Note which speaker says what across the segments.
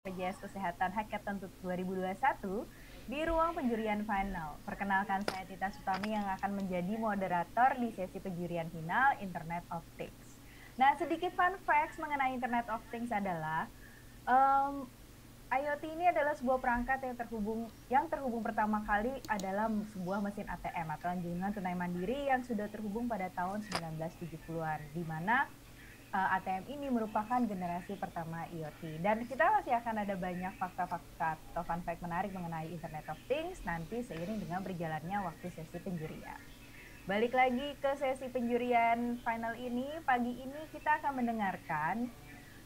Speaker 1: BPJS Kesehatan Hackathon 2021 di ruang penjurian final. Perkenalkan saya Tita Sutami yang akan menjadi moderator di sesi penjurian final Internet of Things. Nah, sedikit fun facts mengenai Internet of Things adalah IoT ini adalah sebuah perangkat yang terhubung pertama kali adalah sebuah mesin ATM atau anjungan tunai mandiri yang sudah terhubung pada tahun 1970-an, di mana ATM ini merupakan generasi pertama IoT. Dan kita masih akan ada banyak fakta-fakta atau fun fact menarik mengenai Internet of Things nanti seiring dengan berjalannya waktu sesi penjurian. Balik lagi ke sesi penjurian final ini, pagi ini kita akan mendengarkan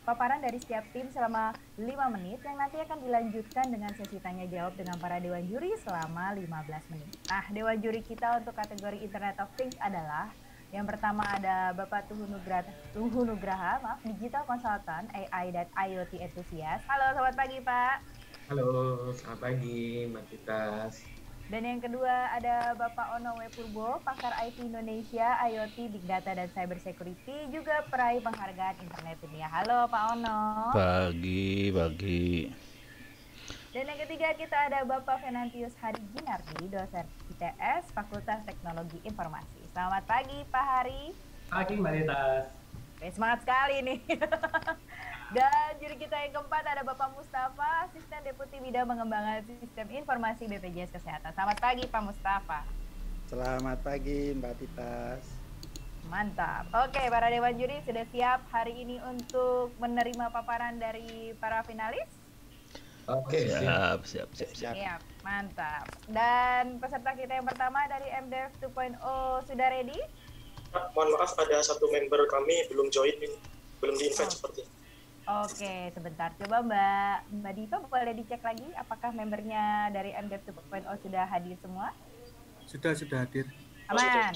Speaker 1: paparan dari setiap tim selama 5 menit yang nanti akan dilanjutkan dengan sesi tanya jawab dengan para dewan juri selama 15 menit. Nah, dewan juri kita untuk kategori Internet of Things adalah yang pertama ada Bapak Tuhu Nugraha, Digital Consultant AI dan IoT Enthusiast. Halo, selamat pagi Pak.
Speaker 2: Halo, selamat pagi Mbak Titas.
Speaker 1: Dan yang kedua ada Bapak Ono W. Purbo, pakar IT Indonesia, IoT, Big Data, dan Cyber Security, juga peraih penghargaan Internet Dunia. Halo Pak Ono.
Speaker 3: Pagi.
Speaker 1: Dan yang ketiga kita ada Bapak Venantius Hari Ginardi, dosen ITS, Fakultas Teknologi Informasi. Selamat pagi Pak Hari.
Speaker 4: Pagi Mbak Titas.
Speaker 1: Oke, semangat sekali nih. Dan juri kita yang keempat ada Bapak Mustafa, Asisten Deputi Bidang Pengembangan Sistem Informasi BPJS Kesehatan. Selamat pagi Pak Mustafa.
Speaker 5: Selamat pagi Mbak Titas.
Speaker 1: Mantap. Oke, para dewan juri sudah siap hari ini untuk menerima paparan dari para finalis?
Speaker 2: Oke,
Speaker 3: siap.
Speaker 1: Siap, mantap. Dan peserta kita yang pertama dari MDev 2.0 sudah ready?
Speaker 6: Mohon maaf, ada satu member kami belum join, belum di-invite seperti.
Speaker 1: Oke, sebentar. Coba Mbak Diva boleh dicek lagi apakah membernya dari MDev 2.0 sudah hadir semua?
Speaker 5: Sudah hadir.
Speaker 1: Aman?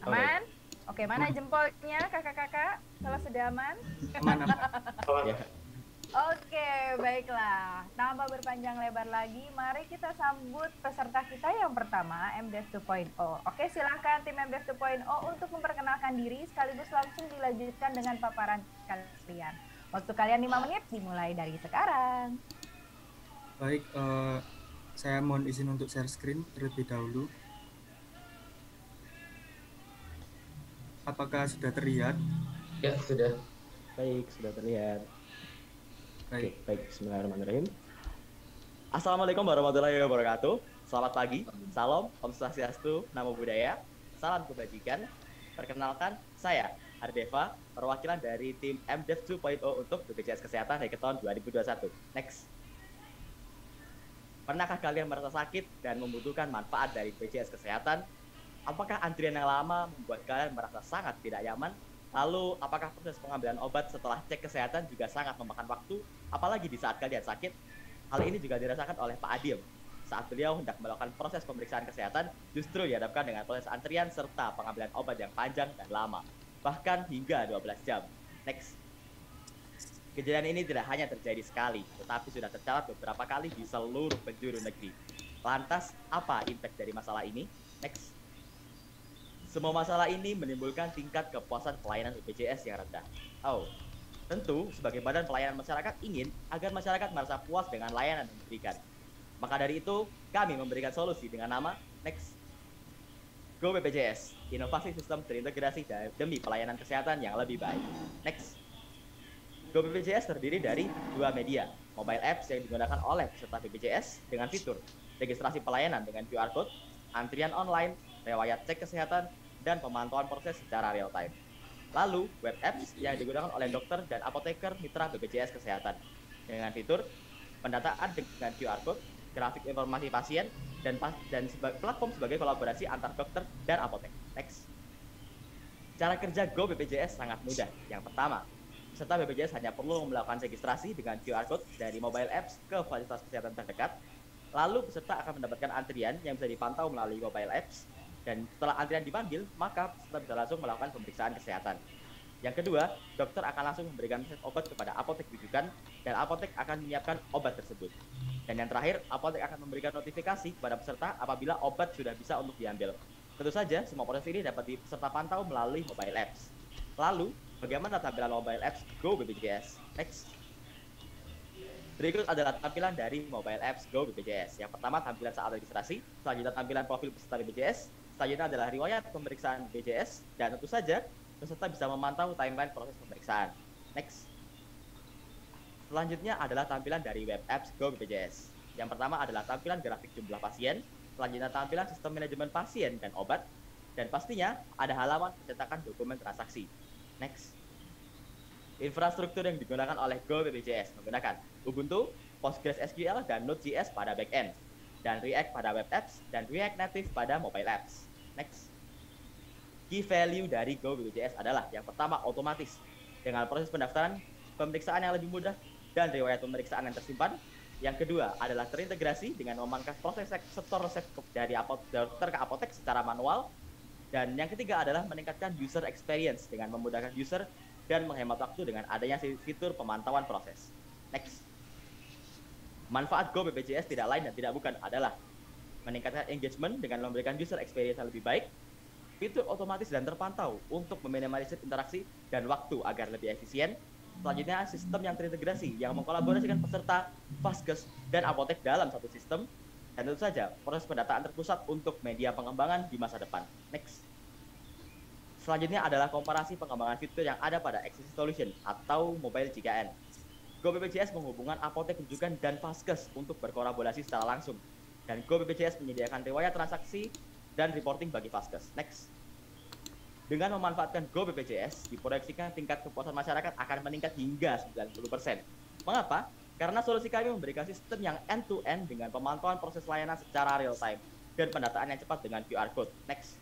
Speaker 1: Aman? Oke, mana jempolnya kakak-kakak kalau sudah aman?
Speaker 5: Aman.
Speaker 6: Ya.
Speaker 1: Oke, baiklah. Tanpa berpanjang lebar lagi, mari kita sambut peserta kita yang pertama, MDev 2.0. Oke, silakan tim MDev 2.0 untuk memperkenalkan diri sekaligus langsung dilanjutkan dengan paparan kalian. Waktu kalian 5 menit dimulai dari sekarang.
Speaker 5: Baik, saya mohon izin untuk share screen terlebih dahulu. Apakah sudah terlihat?
Speaker 2: Ya, sudah.
Speaker 4: Baik, sudah terlihat.
Speaker 5: Baik.
Speaker 4: Bismillahirrahmanirrahim. Assalamualaikum warahmatullahi wabarakatuh. Selamat pagi, salam, Om Swastiastu, Namo Buddhaya, salam kebajikan. Perkenalkan, saya Ardeva, perwakilan dari tim MDev 2.0 untuk BPJS Kesehatan Hackathon 2021. Next. Pernahkah kalian merasa sakit dan membutuhkan manfaat dari BPJS Kesehatan? Apakah antrian yang lama membuat kalian merasa sangat tidak nyaman? Lalu, apakah proses pengambilan obat setelah cek kesehatan juga sangat memakan waktu, apalagi di saat kalian sakit? Hal ini juga dirasakan oleh Pak Adil. Saat beliau hendak melakukan proses pemeriksaan kesehatan, justru dihadapkan dengan proses antrian serta pengambilan obat yang panjang dan lama, bahkan hingga 12 jam. Next. Kejadian ini tidak hanya terjadi sekali, tetapi sudah tercatat beberapa kali di seluruh penjuru negeri. Lantas, apa impact dari masalah ini? Next. Semua masalah ini menimbulkan tingkat kepuasan pelayanan BPJS yang rendah. Oh, tentu sebagai badan pelayanan masyarakat ingin agar masyarakat merasa puas dengan layanan yang diberikan. Maka dari itu, kami memberikan solusi dengan nama Next. Go BPJS, inovasi sistem terintegrasi demi pelayanan kesehatan yang lebih baik. Next. Go BPJS terdiri dari 2 media, mobile apps yang digunakan oleh peserta BPJS dengan fitur registrasi pelayanan dengan QR Code, antrian online, riwayat cek kesehatan, dan pemantauan proses secara real time. Lalu, web apps yang digunakan oleh dokter dan apoteker mitra BPJS Kesehatan dengan fitur pendataan dengan QR Code, grafik informasi pasien, dan platform sebagai kolaborasi antar dokter dan apotek. Next. Cara kerja Go BPJS sangat mudah. Yang pertama, peserta BPJS hanya perlu melakukan registrasi dengan QR Code dari mobile apps ke fasilitas kesehatan terdekat. Lalu peserta akan mendapatkan antrian yang bisa dipantau melalui mobile apps, dan setelah antrian dipanggil, maka peserta bisa langsung melakukan pemeriksaan kesehatan. Yang kedua, dokter akan langsung memberikan resep obat kepada apotek rujukan, dan apotek akan menyiapkan obat tersebut. Dan yang terakhir, apotek akan memberikan notifikasi kepada peserta apabila obat sudah bisa untuk diambil. Tentu saja, semua proses ini dapat peserta pantau melalui mobile apps. Lalu, bagaimana tampilan mobile apps Go BPJS? Next. Berikut adalah tampilan dari mobile apps Go BPJS. Yang pertama tampilan saat registrasi, selanjutnya tampilan profil peserta BPJS, selanjutnya adalah riwayat pemeriksaan BPJS, dan tentu saja peserta bisa memantau timeline proses pemeriksaan. Next. Selanjutnya adalah tampilan dari web apps Go BPJS. Yang pertama adalah tampilan grafik jumlah pasien, selanjutnya tampilan sistem manajemen pasien dan obat, dan pastinya ada halaman pencetakan dokumen transaksi. Next. Infrastruktur yang digunakan oleh Go BPJS menggunakan Ubuntu, PostgreSQL, dan Node.js pada backend, dan React pada web apps, dan React Native pada mobile apps. Next. Key value dari Go BPJS adalah yang pertama otomatis, dengan proses pendaftaran, pemeriksaan yang lebih mudah, dan riwayat pemeriksaan yang tersimpan. Yang kedua adalah terintegrasi dengan memangkas proses setor resep dari dokter ke apotek secara manual. Dan yang ketiga adalah meningkatkan user experience dengan memudahkan user dan menghemat waktu dengan adanya fitur pemantauan proses. Next. Manfaat Go BPJS tidak lain dan tidak bukan adalah meningkatkan engagement dengan memberikan user experience yang lebih baik, fitur otomatis dan terpantau untuk meminimalisir interaksi dan waktu agar lebih efisien. Selanjutnya, sistem yang terintegrasi yang mengkolaborasikan peserta, vaskes, dan apotek dalam satu sistem. Dan tentu saja, proses pendataan terpusat untuk media pengembangan di masa depan. Next. Selanjutnya adalah komparasi pengembangan fitur yang ada pada existing solution atau mobile JKN. Go BPJS menghubungkan apotek rujukan dan vaskes untuk berkolaborasi secara langsung. Dan Go BPJS menyediakan riwayat transaksi dan reporting bagi vaskes. Next. Dengan memanfaatkan Go BPJS, diproyeksikan tingkat kepuasan masyarakat akan meningkat hingga 90%. Mengapa? Karena solusi kami memberikan sistem yang end-to-end dengan pemantauan proses layanan secara real-time dan pendataan yang cepat dengan QR Code. Next.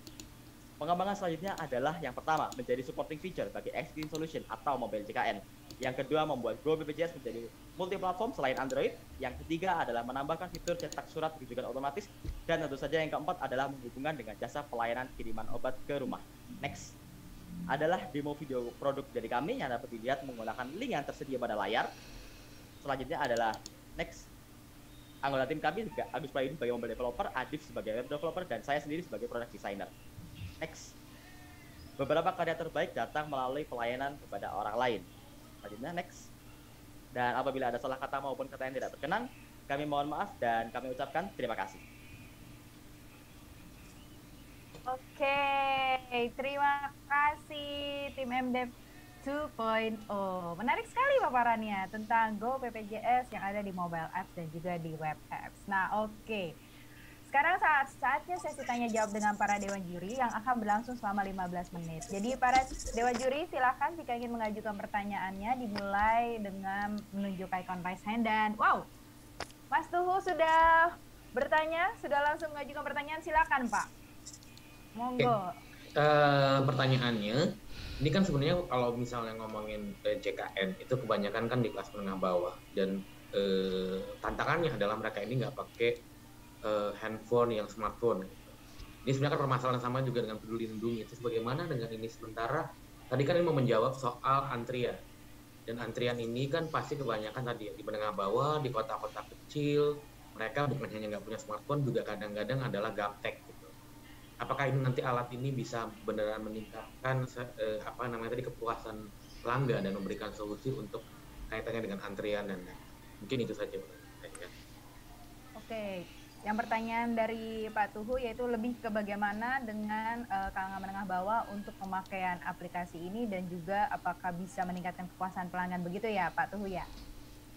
Speaker 4: Pengembangan selanjutnya adalah yang pertama, menjadi supporting feature bagi existing solution atau mobile JKN. Yang kedua, membuat Go BPJS menjadi multi-platform selain Android. Yang ketiga adalah menambahkan fitur cetak surat rujukan otomatis. Dan tentu saja yang keempat adalah menghubungkan dengan jasa pelayanan kiriman obat ke rumah. Next adalah demo video produk dari kami yang dapat dilihat menggunakan link yang tersedia pada layar. Selanjutnya adalah next. Anggota tim kami juga Agus Prayudi sebagai mobile developer, Adif sebagai web developer, dan saya sendiri sebagai product designer. Next. Beberapa karya terbaik datang melalui pelayanan kepada orang lain. Selanjutnya next. Dan apabila ada salah kata maupun kata yang tidak berkenan, kami mohon maaf dan kami ucapkan terima kasih.
Speaker 1: Oke, terima kasih tim MDev 2.0. Menarik sekali paparannya tentang Go BPJS yang ada di mobile apps dan juga di web apps. Nah, oke. Sekarang saatnya sesi tanya jawab dengan para dewan juri yang akan berlangsung selama 15 menit. Jadi para dewan juri silakan jika ingin mengajukan pertanyaannya dimulai dengan menunjuk icon raise hand dan wow, Mas Tuhu sudah bertanya, sudah langsung mengajukan pertanyaan, silakan Pak. Monggo.
Speaker 2: Pertanyaannya, ini kan sebenarnya kalau misalnya ngomongin JKN itu kebanyakan kan di kelas menengah bawah dan tantangannya adalah mereka ini nggak pakai handphone yang smartphone. Ini sebenarnya kan permasalahan sama juga dengan Peduli Lindungi. Itu bagaimana dengan ini sementara? Tadi kan ini mau menjawab soal antrian. Dan antrian ini kan pasti kebanyakan tadi di menengah bawah, di kota-kota kecil, mereka bukan hanya nggak punya smartphone, juga kadang-kadang adalah gaptek gitu. Apakah ini nanti alat ini bisa beneran meningkatkan kepuasan pelanggan dan memberikan solusi untuk kaitannya dengan antrian dan mungkin itu saja.
Speaker 1: Oke. Yang pertanyaan dari Pak Tuhu yaitu lebih ke bagaimana dengan kalangan menengah bawah untuk pemakaian aplikasi ini dan juga apakah bisa meningkatkan kepuasan pelanggan, begitu ya Pak Tuhu ya?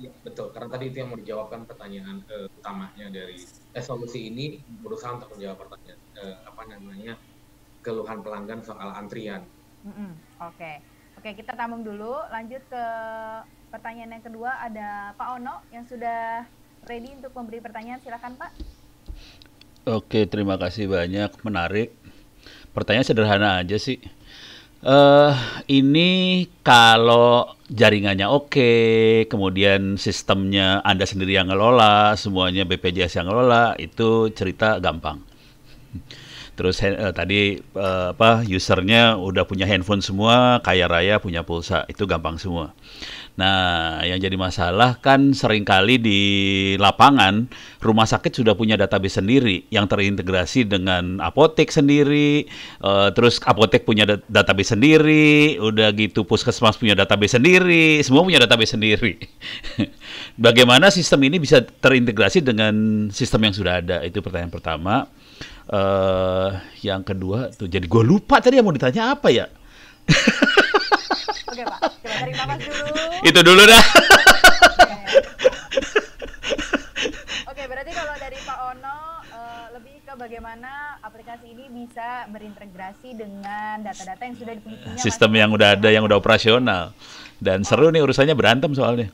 Speaker 2: Iya betul, karena tadi itu yang mau dijawabkan pertanyaan utamanya dari solusi ini berusaha untuk menjawab pertanyaan keluhan pelanggan soal antrian.
Speaker 1: Oke, kita tampung dulu. Lanjut ke pertanyaan yang kedua, ada Pak Ono yang sudah ready untuk memberi pertanyaan, silakan Pak.
Speaker 3: Oke, terima kasih banyak, menarik. Pertanyaan sederhana aja sih. Ini kalau jaringannya oke, kemudian sistemnya Anda sendiri yang ngelola, semuanya BPJS yang ngelola, itu cerita gampang. Terus tadi usernya udah punya handphone semua, kaya raya punya pulsa, itu gampang semua. Nah, yang jadi masalah kan seringkali di lapangan rumah sakit sudah punya database sendiri yang terintegrasi dengan apotek sendiri, terus apotek punya database sendiri, udah gitu puskesmas punya database sendiri, semua punya database sendiri. Bagaimana sistem ini bisa terintegrasi dengan sistem yang sudah ada? Itu pertanyaan pertama. Yang kedua tuh jadi gue lupa tadi yang mau ditanya apa ya.
Speaker 1: Oke Pak, coba tarik nafas dulu.
Speaker 3: Itu dulu dah.
Speaker 1: Oke, berarti kalau dari Pak Ono lebih ke bagaimana aplikasi ini bisa berintegrasi dengan data-data yang sudah dimilikinya.
Speaker 3: Sistem yang udah ada, yang udah operasional. Dan seru nih urusannya, berantem soalnya.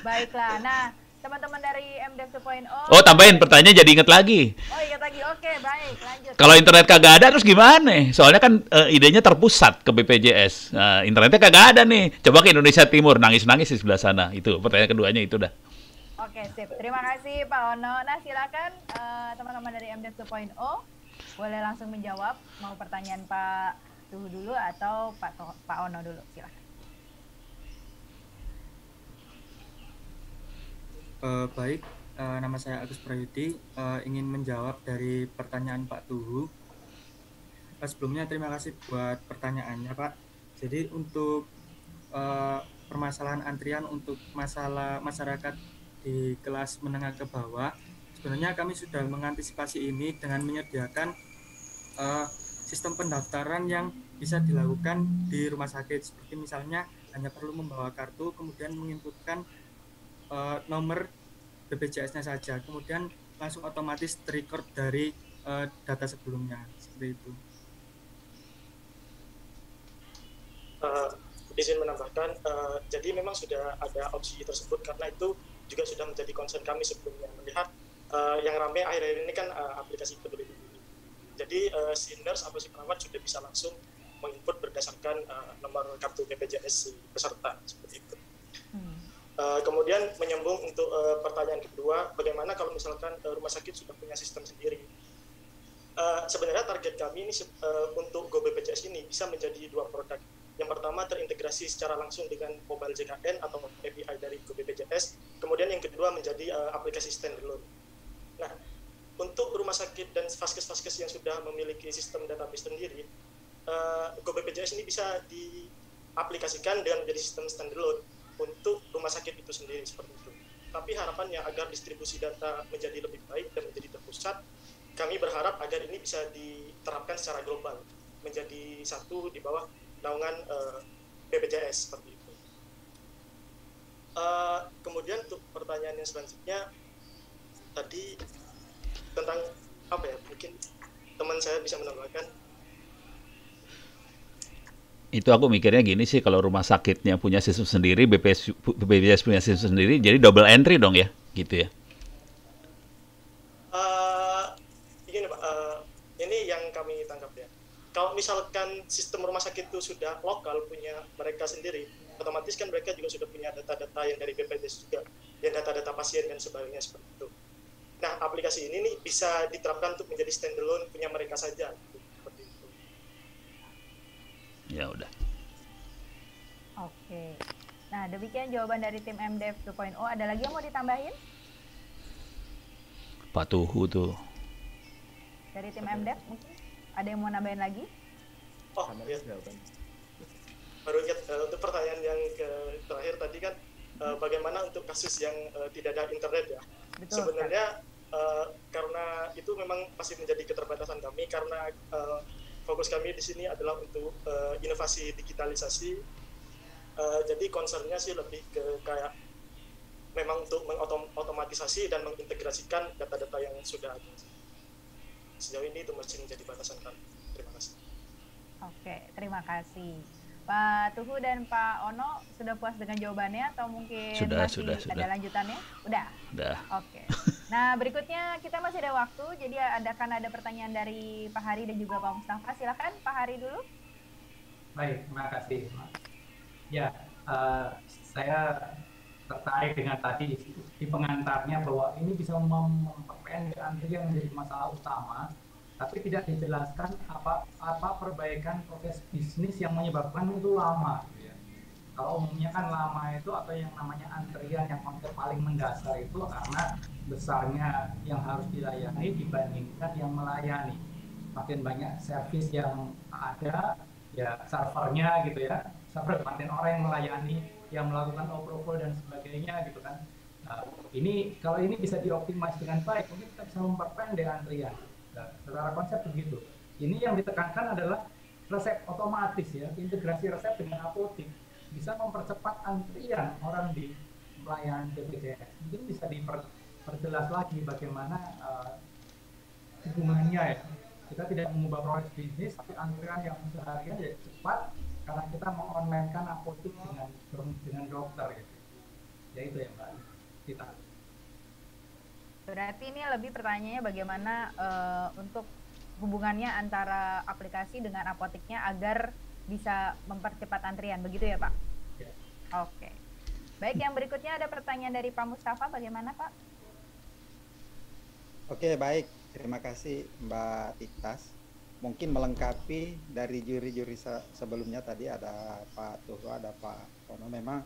Speaker 1: Baiklah, nah teman-teman dari MDev 2.0.
Speaker 3: Oh, tambahin pertanyaan jadi inget lagi.
Speaker 1: Oh, ingat lagi. Oke, baik, lanjut.
Speaker 3: Kalau internet kagak ada terus gimana? Soalnya kan idenya terpusat ke BPJS. Nah, internetnya kagak ada nih. Coba ke Indonesia Timur, nangis-nangis di sebelah sana. Itu pertanyaan keduanya itu dah.
Speaker 1: Oke, sip. Terima kasih Pak Ono. Nah, silakan teman-teman dari MDev 2.0 boleh langsung menjawab. Mau pertanyaan Pak Tuhu dulu atau Pak Ono dulu, silakan.
Speaker 5: Baik, nama saya Agus Prayudi, ingin menjawab dari pertanyaan Pak Tuhu. Sebelumnya terima kasih buat pertanyaannya Pak. Jadi untuk permasalahan antrian untuk masalah masyarakat di kelas menengah ke bawah, sebenarnya kami sudah mengantisipasi ini dengan menyediakan sistem pendaftaran yang bisa dilakukan di rumah sakit. Seperti misalnya hanya perlu membawa kartu, kemudian menginputkan nomor BPJS-nya saja, kemudian langsung otomatis terrecord dari data sebelumnya, seperti itu.
Speaker 6: Izin menambahkan, jadi memang sudah ada opsi tersebut karena itu juga sudah menjadi concern kami sebelumnya, melihat yang ramai akhir-akhir ini kan aplikasi Peduli Lindungi. Jadi si nurse atau si perawat sudah bisa langsung menginput berdasarkan nomor kartu BPJS si peserta, seperti itu. Kemudian menyambung untuk pertanyaan kedua, bagaimana kalau misalkan rumah sakit sudah punya sistem sendiri? Sebenarnya target kami ini untuk Go BPJS ini bisa menjadi dua produk. Yang pertama terintegrasi secara langsung dengan mobile JKN atau API dari Go BPJS. Kemudian yang kedua menjadi aplikasi standalone. Nah, untuk rumah sakit dan vaskes-vaskes yang sudah memiliki sistem database sendiri, Go BPJS ini bisa diaplikasikan dengan menjadi sistem standalone untuk rumah sakit itu sendiri, seperti itu. Tapi harapannya agar distribusi data menjadi lebih baik dan menjadi terpusat, kami berharap agar ini bisa diterapkan secara global, menjadi satu di bawah naungan BPJS, seperti itu. Kemudian untuk pertanyaan yang selanjutnya tadi tentang apa ya, mungkin teman saya bisa menambahkan.
Speaker 3: Itu aku mikirnya gini sih, kalau rumah sakitnya punya sistem sendiri, BPJS punya sistem sendiri, jadi double entry dong ya, gitu ya?
Speaker 6: Begini Pak, ini yang kami tangkap ya. Kalau misalkan sistem rumah sakit itu sudah lokal, punya mereka sendiri, otomatis kan mereka juga sudah punya data-data yang dari BPJS juga, yang data-data pasien dan sebagainya, seperti itu. Nah, aplikasi ini nih bisa diterapkan untuk menjadi standalone punya mereka saja.
Speaker 3: Ya udah.
Speaker 1: Oke. Nah, demikian jawaban dari tim MDev 2.0. Ada lagi yang mau ditambahin?
Speaker 3: Pak Tuhu tuh.
Speaker 1: Dari tim MDev mungkin? Ada yang mau nambahin lagi?
Speaker 6: Oh, ya. Baru ingat untuk pertanyaan yang terakhir tadi kan, bagaimana untuk kasus yang tidak ada internet ya? Betul, sebenarnya karena itu memang masih menjadi keterbatasan kami, karena fokus kami di sini adalah untuk inovasi digitalisasi. Jadi concernnya sih lebih ke kayak memang untuk mengotomatisasi dan mengintegrasikan data-data yang sudah ada. Sejauh ini itu masih menjadi batasan kami. Terima kasih. Oke,
Speaker 1: terima kasih. Pak Tuhu dan Pak Ono sudah puas dengan jawabannya atau mungkin
Speaker 3: sudah.
Speaker 1: ada lanjutannya? Udah. Oke. Nah, berikutnya kita masih ada waktu, jadi akan ada pertanyaan dari Pak Hari dan juga Pak Mustafa. Silakan Pak Hari dulu.
Speaker 7: Baik, terima kasih. Ya, saya tertarik dengan tadi di pengantarnya bahwa ini bisa memperpendek antrian menjadi masalah utama tapi tidak dijelaskan apa perbaikan proses bisnis yang menyebabkan itu lama. Kalau umumnya kan lama itu atau yang namanya antrian yang konsep paling mendasar itu karena besarnya yang harus dilayani dibandingkan yang melayani. Makin banyak servis yang ada, ya servernya gitu ya, server makin orang yang melayani, yang melakukan approval dan sebagainya gitu kan. Nah, kalau ini bisa dioptimasi dengan baik, mungkin kita bisa memperpendek antrian. Nah, secara konsep begitu. Ini yang ditekankan adalah resep otomatis ya, integrasi resep dengan apotik bisa mempercepat antrian orang di pelayanan BPJS. Mungkin bisa diperjelas lagi bagaimana hubungannya ya. Kita tidak mengubah proses bisnis, tapi antrian yang seharian ya cepat karena kita mengonlinekan apotik dengan dokter gitu. Ya itu ya Mbak Tita.
Speaker 1: Berarti ini lebih pertanyaannya bagaimana untuk hubungannya antara aplikasi dengan apoteknya agar bisa mempercepat antrian, begitu ya Pak?
Speaker 7: Ya.
Speaker 1: Oke. Baik, yang berikutnya ada pertanyaan dari Pak Mustafa, bagaimana Pak?
Speaker 8: Oke, baik. Terima kasih Mbak Titas. Mungkin melengkapi dari juri-juri sebelumnya tadi ada Pak Tuhu, ada Pak Pono. Memang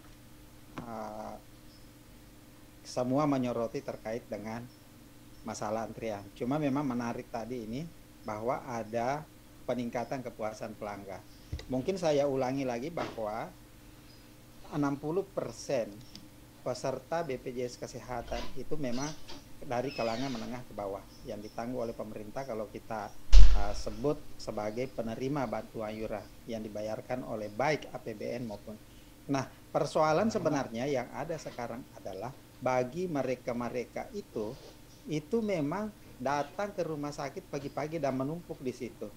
Speaker 8: semua menyoroti terkait dengan masalah antrian. Cuma memang menarik tadi ini bahwa ada peningkatan kepuasan pelanggan. Mungkin saya ulangi lagi bahwa 60% peserta BPJS Kesehatan itu memang dari kalangan menengah ke bawah yang ditanggung oleh pemerintah kalau kita sebut sebagai penerima bantuan iuran yang dibayarkan oleh baik APBN maupun. Nah, persoalan sebenarnya yang ada sekarang adalah bagi mereka-mereka itu memang datang ke rumah sakit pagi-pagi dan menumpuk di situ.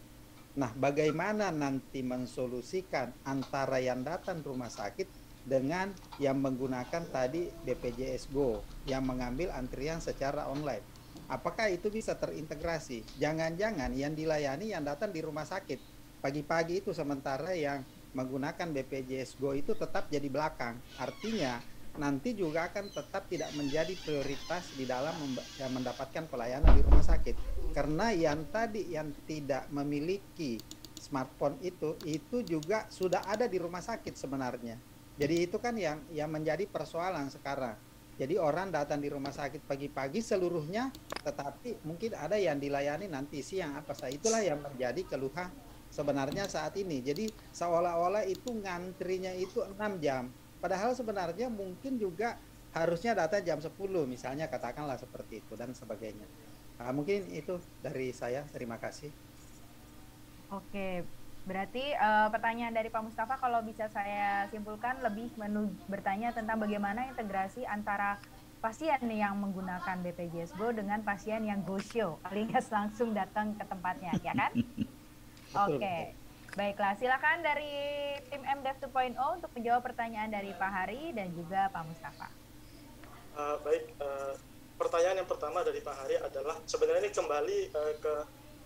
Speaker 8: Nah, bagaimana nanti mensolusikan antara yang datang rumah sakit dengan yang menggunakan tadi BPJS Go yang mengambil antrian secara online? Apakah itu bisa terintegrasi? Jangan-jangan yang dilayani yang datang di rumah sakit pagi-pagi itu, sementara yang menggunakan BPJS Go itu tetap jadi belakang. Artinya nanti juga akan tetap tidak menjadi prioritas di dalam mendapatkan pelayanan di rumah sakit. Karena yang tadi yang tidak memiliki smartphone itu juga sudah ada di rumah sakit sebenarnya. Jadi itu kan yang menjadi persoalan sekarang. Jadi orang datang di rumah sakit pagi-pagi seluruhnya, tetapi mungkin ada yang dilayani nanti siang apa saja. Itulah yang menjadi keluhan sebenarnya saat ini. Jadi seolah-olah itu ngantrinya itu 6 jam. Padahal sebenarnya mungkin juga harusnya datang jam 10 misalnya, katakanlah seperti itu dan sebagainya. Mungkin itu dari saya, terima kasih.
Speaker 1: Oke, berarti pertanyaan dari Pak Mustafa kalau bisa saya simpulkan lebih bertanya tentang bagaimana integrasi antara pasien yang menggunakan BPJS Go dengan pasien yang Go Show alias langsung datang ke tempatnya, ya kan? Oke. Baiklah, silakan dari tim MDev 2.0 untuk menjawab pertanyaan dari Pak Hari dan juga Pak Mustafa.
Speaker 6: Pertanyaan yang pertama dari Pak Hari adalah sebenarnya ini kembali ke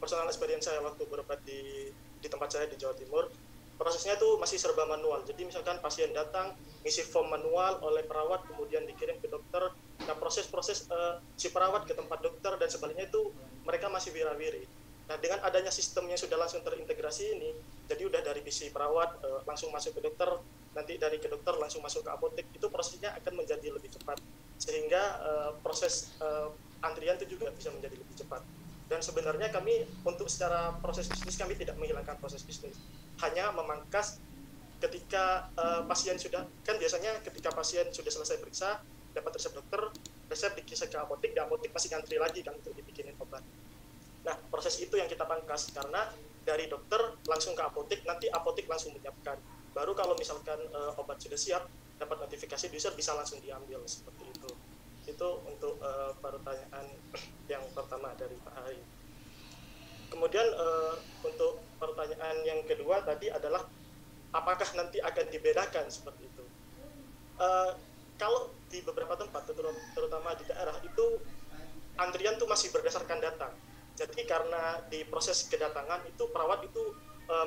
Speaker 6: personal experience saya waktu berobat di tempat saya di Jawa Timur. Prosesnya itu masih serba manual. Jadi misalkan pasien datang, ngisi form manual oleh perawat, kemudian dikirim ke dokter. Nah, proses-proses si perawat ke tempat dokter dan sebaliknya itu mereka masih wira-wiri. Nah, dengan adanya sistem yang sudah langsung terintegrasi ini, jadi udah dari visi perawat langsung masuk ke dokter, nanti dari ke dokter langsung masuk ke apotek, itu prosesnya akan menjadi lebih cepat. Sehingga proses antrian itu juga bisa menjadi lebih cepat. Dan sebenarnya kami untuk secara proses bisnis kami tidak menghilangkan proses bisnis. Hanya memangkas ketika pasien sudah, kan biasanya ketika pasien sudah selesai periksa, dapat resep dokter, resep dikirim ke apotek, di apotek masih ngantri lagi kan untuk dibikinin obat. Nah, proses itu yang kita pangkas karena dari dokter langsung ke apotek, nanti apotek langsung menyiapkan. Baru kalau misalkan obat sudah siap, dapat notifikasi user bisa langsung diambil seperti itu. Itu untuk pertanyaan yang pertama dari Pak Hari. Kemudian untuk pertanyaan yang kedua tadi adalah apakah nanti akan dibedakan seperti itu. Kalau di beberapa tempat, terutama di daerah itu antrian tuh masih berdasarkan data. Jadi karena di proses kedatangan itu perawat itu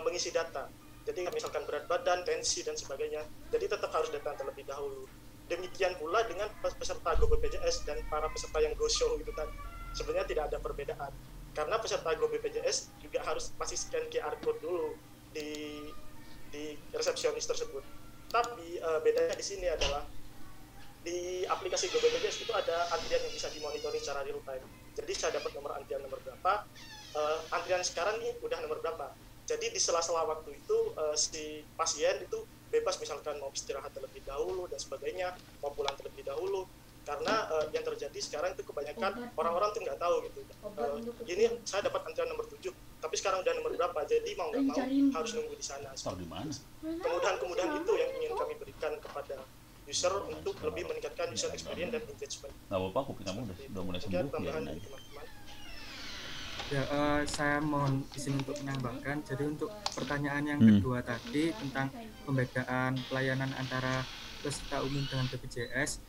Speaker 6: mengisi data. Jadi misalkan berat badan, tensi dan sebagainya. Jadi tetap harus datang terlebih dahulu. Demikian pula dengan peserta Go BPJS dan para peserta yang Go Show itu tadi. Sebenarnya tidak ada perbedaan. karena peserta Go BPJS juga harus masih scan QR code dulu di resepsionis tersebut. Tapi bedanya di sini adalah di aplikasi Go BPJS itu ada antrian yang bisa dimonitoring secara real time. Jadi saya dapat nomor antrian nomor berapa, antrian sekarang nih udah nomor berapa. Jadi di sela-sela waktu itu si pasien itu bebas misalkan mau istirahat terlebih dahulu dan sebagainya, mau pulang terlebih dahulu. Karena yang terjadi sekarang itu kebanyakan orang-orang tuh nggak tahu gitu. Gini saya dapat antrian nomor 7, tapi sekarang udah nomor berapa, jadi mau nggak mau harus nunggu di sana. Kemudahan itu yang ingin kami berikan kepada user untuk lebih meningkatkan user experience dan engagement.
Speaker 3: Nggak apa-apa, kuping kamu udah mulai sembuh.
Speaker 6: Tambahan dari teman-teman.
Speaker 5: Ya, saya mohon izin untuk menambahkan. Jadi untuk pertanyaan yang kedua tadi tentang pembedaan pelayanan antara peserta umum dengan BPJS,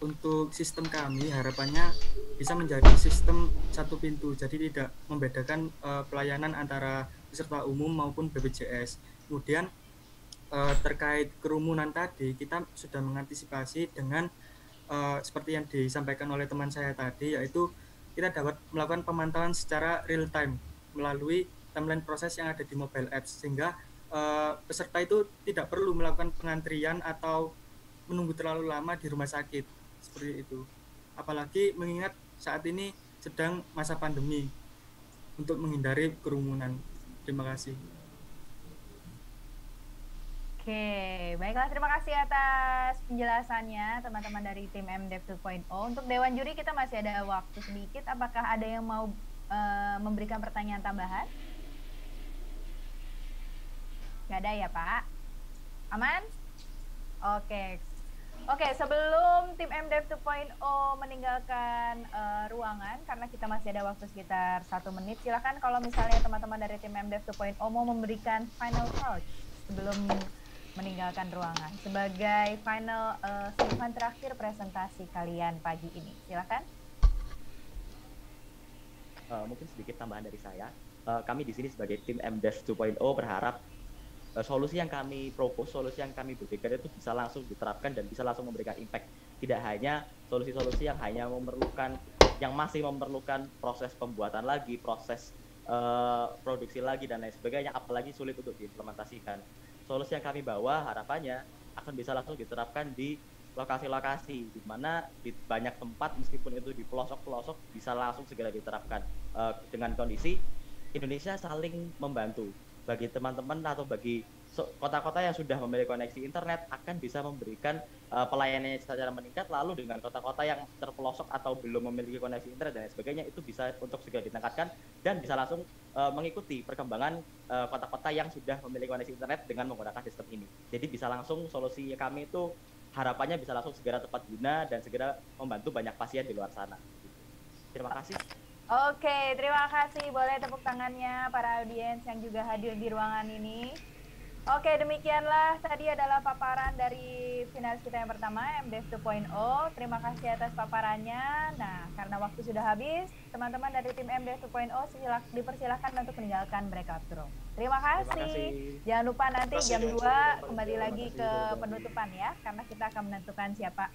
Speaker 5: untuk sistem kami harapannya bisa menjadi sistem satu pintu. Jadi tidak membedakan pelayanan antara peserta umum maupun BPJS. Kemudian terkait kerumunan tadi, kita sudah mengantisipasi dengan seperti yang disampaikan oleh teman saya tadi, yaitu kita dapat melakukan pemantauan secara real time melalui timeline proses yang ada di mobile apps, sehingga peserta itu tidak perlu melakukan pengantrian atau menunggu terlalu lama di rumah sakit seperti itu. Apalagi mengingat saat ini sedang masa pandemi untuk menghindari kerumunan. Terima kasih.
Speaker 1: Oke, baiklah, terima kasih atas penjelasannya teman-teman dari tim MDev 2.0. Untuk Dewan Juri kita masih ada waktu sedikit, apakah ada yang mau memberikan pertanyaan tambahan? Nggak ada ya Pak? Aman? Oke, sebelum tim MDev 2.0 meninggalkan ruangan, karena kita masih ada waktu sekitar 1 menit, silakan kalau misalnya teman-teman dari tim MDev 2.0 mau memberikan final touch sebelum meninggalkan ruangan sebagai final statement terakhir presentasi kalian pagi ini. Silakan.
Speaker 4: Mungkin sedikit tambahan dari saya. Kami di sini sebagai tim MDev 2.0 berharap solusi yang kami propose, solusi yang kami berikan itu bisa langsung diterapkan dan bisa langsung memberikan impact. Tidak hanya solusi-solusi yang hanya masih memerlukan proses pembuatan lagi, proses produksi lagi dan lain sebagainya, apalagi sulit untuk diimplementasikan. Solusi yang kami bawa harapannya akan bisa langsung diterapkan di lokasi-lokasi di mana di banyak tempat, meskipun itu di pelosok-pelosok, bisa langsung segera diterapkan dengan kondisi Indonesia saling membantu. Bagi teman-teman atau bagi kota-kota yang sudah memiliki koneksi internet akan bisa memberikan pelayanannya secara meningkat, lalu dengan kota-kota yang terpelosok atau belum memiliki koneksi internet dan sebagainya itu bisa untuk segera ditingkatkan dan bisa langsung mengikuti perkembangan kota-kota yang sudah memiliki koneksi internet dengan menggunakan sistem ini. Jadi bisa langsung solusi kami itu harapannya bisa langsung segera tepat guna dan segera membantu banyak pasien di luar sana. Terima kasih.
Speaker 1: Oke, terima kasih. Boleh tepuk tangannya para audiens yang juga hadir di ruangan ini. Oke, demikianlah tadi adalah paparan dari finalis kita yang pertama, MDev 2.0. Terima kasih atas paparannya. Nah, karena waktu sudah habis, teman-teman dari tim MDev 2.0 dipersilahkan untuk meninggalkan breakout room. Terima kasih. Jangan lupa nanti jam 2 kembali lagi ke penutupan ya, karena kita akan menentukan siapa